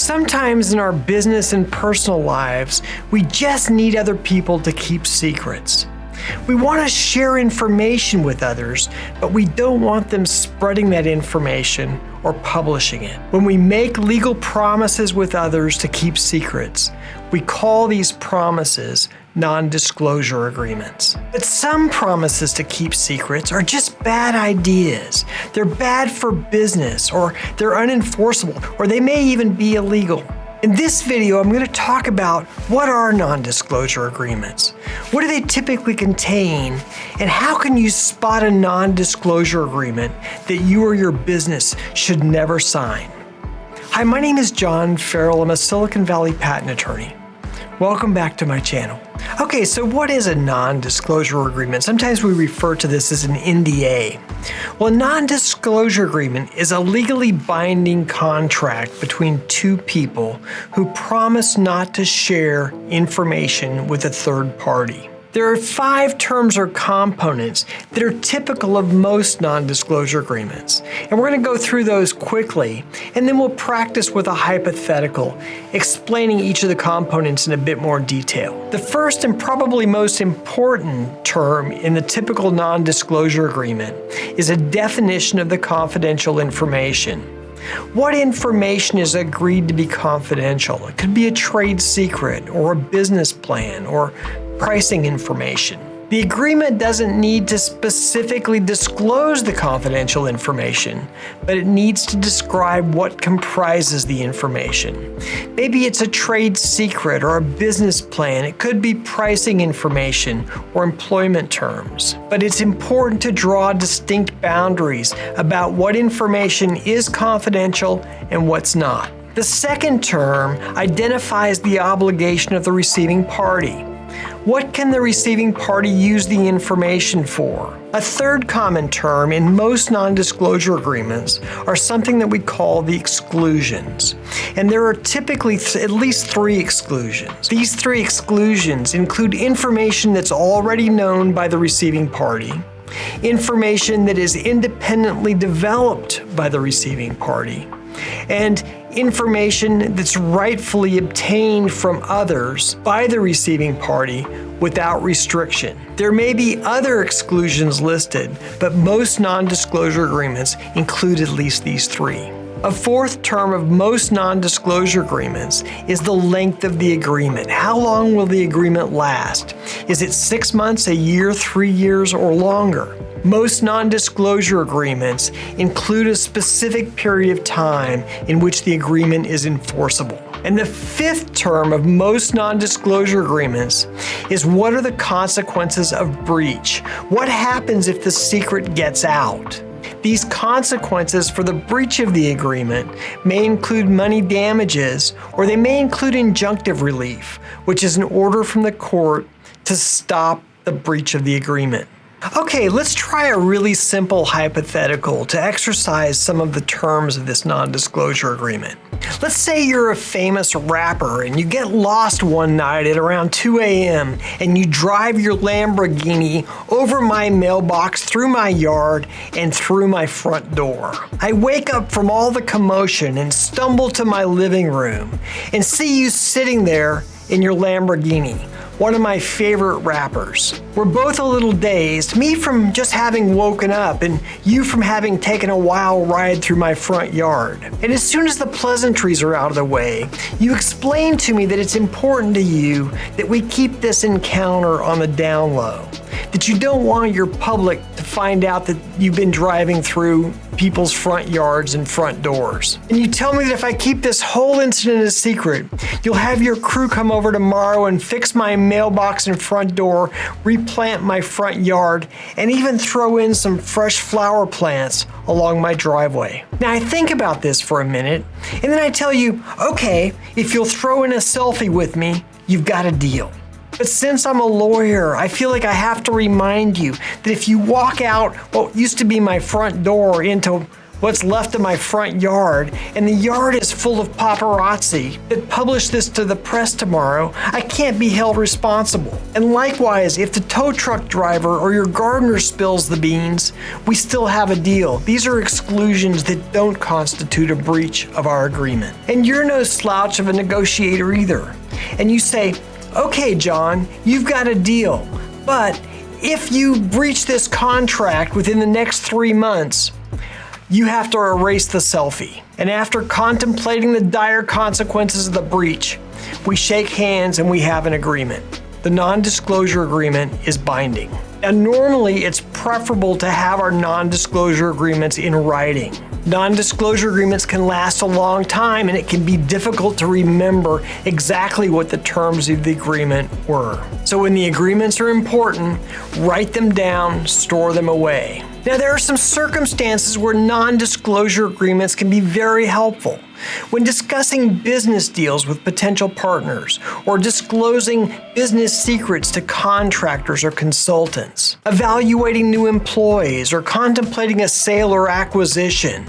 Sometimes in our business and personal lives, we just need other people to keep secrets. We want to share information with others, but we don't want them spreading that information or publishing it. When we make legal promises with others to keep secrets, we call these promises non-disclosure agreements. But some promises to keep secrets are just bad ideas. They're bad for business, or they're unenforceable, or they may even be illegal. In this video, I'm going to talk about what are non-disclosure agreements, what do they typically contain, and how can you spot a non-disclosure agreement that you or your business should never sign. Hi, my name is Carr Ferrell. I'm a Silicon Valley patent attorney. Welcome back to my channel. Okay, so what is a non-disclosure agreement? Sometimes we refer to this as an NDA. Well, a non-disclosure agreement is a legally binding contract between two people who promise not to share information with a third party. There are 5 terms or components that are typical of most non-disclosure agreements. And we're going to go through those quickly, and then we'll practice with a hypothetical, explaining each of the components in a bit more detail. The first and probably most important term in the typical non-disclosure agreement is a definition of the confidential information. What information is agreed to be confidential? It could be a trade secret, or a business plan, or pricing information. The agreement doesn't need to specifically disclose the confidential information, but it needs to describe what comprises the information. Maybe it's a trade secret or a business plan. It could be pricing information or employment terms. But it's important to draw distinct boundaries about what information is confidential and what's not. The second term identifies the obligation of the receiving party. What can the receiving party use the information for? A third common term in most non-disclosure agreements are something that we call the exclusions. And there are typically at least 3 exclusions. These 3 exclusions include information that's already known by the receiving party, information that is independently developed by the receiving party, and information that's rightfully obtained from others by the receiving party without restriction. There may be other exclusions listed, but most non-disclosure agreements include at least these 3. A fourth term of most non-disclosure agreements is the length of the agreement. How long will the agreement last? Is it 6 months, a year, 3 years, or longer? Most non-disclosure agreements include a specific period of time in which the agreement is enforceable. And the fifth term of most non-disclosure agreements is what are the consequences of breach? What happens if the secret gets out? These consequences for the breach of the agreement may include money damages, or they may include injunctive relief, which is an order from the court to stop the breach of the agreement. Okay, let's try a really simple hypothetical to exercise some of the terms of this non-disclosure agreement. Let's say you're a famous rapper and you get lost one night at around 2 a.m. and you drive your Lamborghini over my mailbox, through my yard, and through my front door. I wake up from all the commotion and stumble to my living room and see you sitting there in your Lamborghini, one of my favorite rappers. We're both a little dazed, me from just having woken up and you from having taken a wild ride through my front yard. And as soon as the pleasantries are out of the way, you explain to me that it's important to you that we keep this encounter on the down low, that you don't want your public to find out that you've been driving through people's front yards and front doors. And you tell me that if I keep this whole incident a secret, you'll have your crew come over tomorrow and fix my mailbox and front door, replant my front yard, and even throw in some fresh flower plants along my driveway. Now I think about this for a minute, and then I tell you, okay, if you'll throw in a selfie with me, you've got a deal. But since I'm a lawyer, I feel like I have to remind you that if you walk out what used to be my front door into what's left of my front yard, and the yard is full of paparazzi that publish this to the press tomorrow, I can't be held responsible. And likewise, if the tow truck driver or your gardener spills the beans, we still have a deal. These are exclusions that don't constitute a breach of our agreement. And you're no slouch of a negotiator either. And you say, okay, John, you've got a deal, but if you breach this contract within the next 3 months, you have to erase the selfie. And after contemplating the dire consequences of the breach, we shake hands and we have an agreement. The non-disclosure agreement is binding. And normally it's preferable to have our non-disclosure agreements in writing. Non-disclosure agreements can last a long time, and it can be difficult to remember exactly what the terms of the agreement were. So when the agreements are important, write them down, store them away. Now, there are some circumstances where non-disclosure agreements can be very helpful. When discussing business deals with potential partners or disclosing business secrets to contractors or consultants, evaluating new employees or contemplating a sale or acquisition,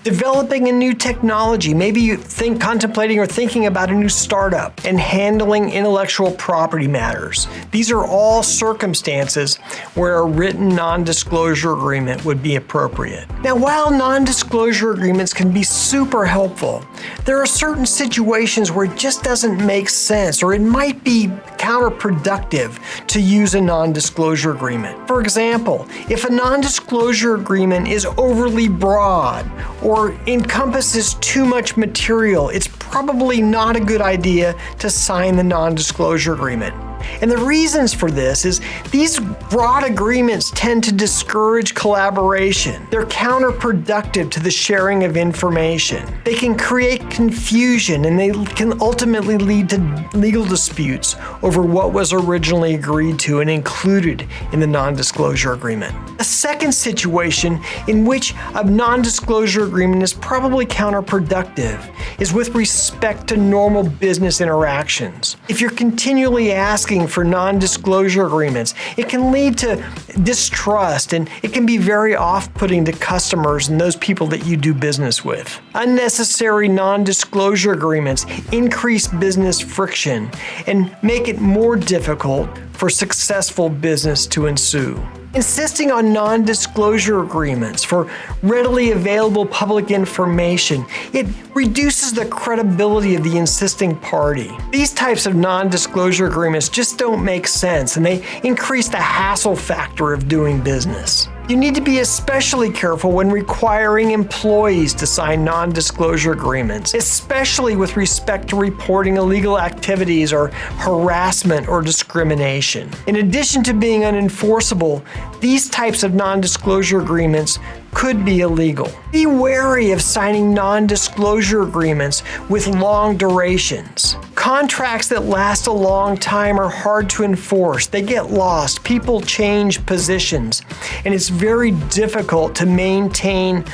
developing a new technology, maybe you contemplating or thinking about a new startup, and handling intellectual property matters. These are all circumstances where a written non-disclosure agreement would be appropriate. Now, while non-disclosure agreements can be super helpful, there are certain situations where it just doesn't make sense, or it might be counterproductive to use a non-disclosure agreement. For example, if a non-disclosure agreement is overly broad or encompasses too much material, it's probably not a good idea to sign the non-disclosure agreement. And the reasons for this is these broad agreements tend to discourage collaboration. They're counterproductive to the sharing of information. They can create confusion, and they can ultimately lead to legal disputes over what was originally agreed to and included in the non-disclosure agreement. A second situation in which a non-disclosure agreement is probably counterproductive is with respect to normal business interactions. If you're continually asking for non-disclosure agreements, it can lead to distrust, and it can be very off-putting to customers and those people that you do business with. Unnecessary non-disclosure agreements increase business friction and make it more difficult for successful business to ensue. Insisting on non-disclosure agreements for readily available public information, it reduces the credibility of the insisting party. These types of non-disclosure agreements just don't make sense, and they increase the hassle factor of doing business. You need to be especially careful when requiring employees to sign non-disclosure agreements, especially with respect to reporting illegal activities or harassment or discrimination. In addition to being unenforceable, these types of non-disclosure agreements could be illegal. Be wary of signing non-disclosure agreements with long durations. Contracts that last a long time are hard to enforce. They get lost. People change positions, and it's very difficult to maintain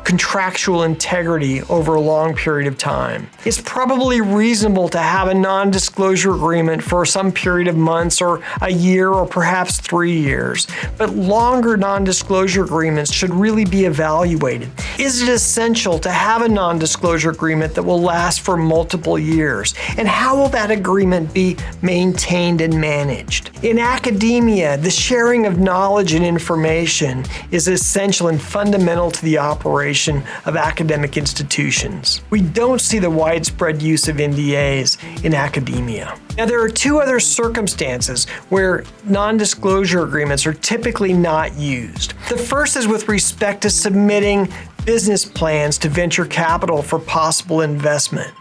contractual integrity over a long period of time. It's probably reasonable to have a non-disclosure agreement for some period of months or a year or perhaps 3 years, but longer non-disclosure agreements should really be evaluated. Is it essential to have a non-disclosure agreement that will last for multiple years? And how will that agreement be maintained and managed? In academia, the sharing of knowledge and information is essential and fundamental to the operation of academic institutions. We don't see the widespread use of NDAs in academia. Now, there are two other circumstances where non-disclosure agreements are typically not used. The first is with respect to submitting business plans to venture capital for possible investment.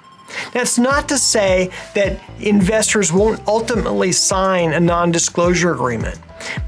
That's not to say that investors won't ultimately sign a non-disclosure agreement.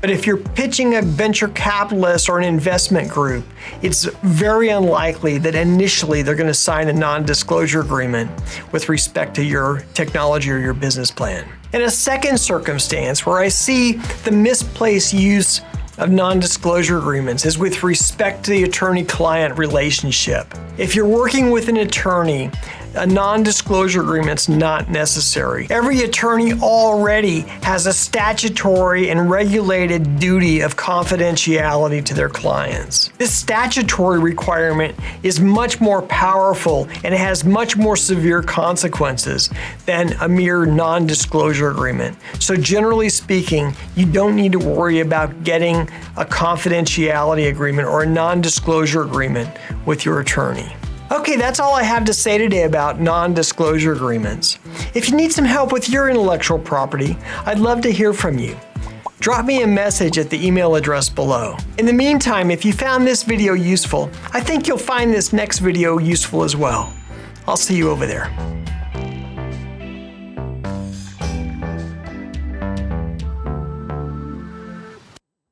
But if you're pitching a venture capitalist or an investment group, it's very unlikely that initially they're going to sign a non-disclosure agreement with respect to your technology or your business plan. And a second circumstance where I see the misplaced use of non-disclosure agreements is with respect to the attorney-client relationship. If you're working with an attorney, a non-disclosure agreement's not necessary. Every attorney already has a statutory and regulated duty of confidentiality to their clients. This statutory requirement is much more powerful and it has much more severe consequences than a mere non-disclosure agreement. So generally speaking, you don't need to worry about getting a confidentiality agreement or a non-disclosure agreement with your attorney. Okay, that's all I have to say today about non-disclosure agreements. If you need some help with your intellectual property, I'd love to hear from you. Drop me a message at the email address below. In the meantime, if you found this video useful, I think you'll find this next video useful as well. I'll see you over there.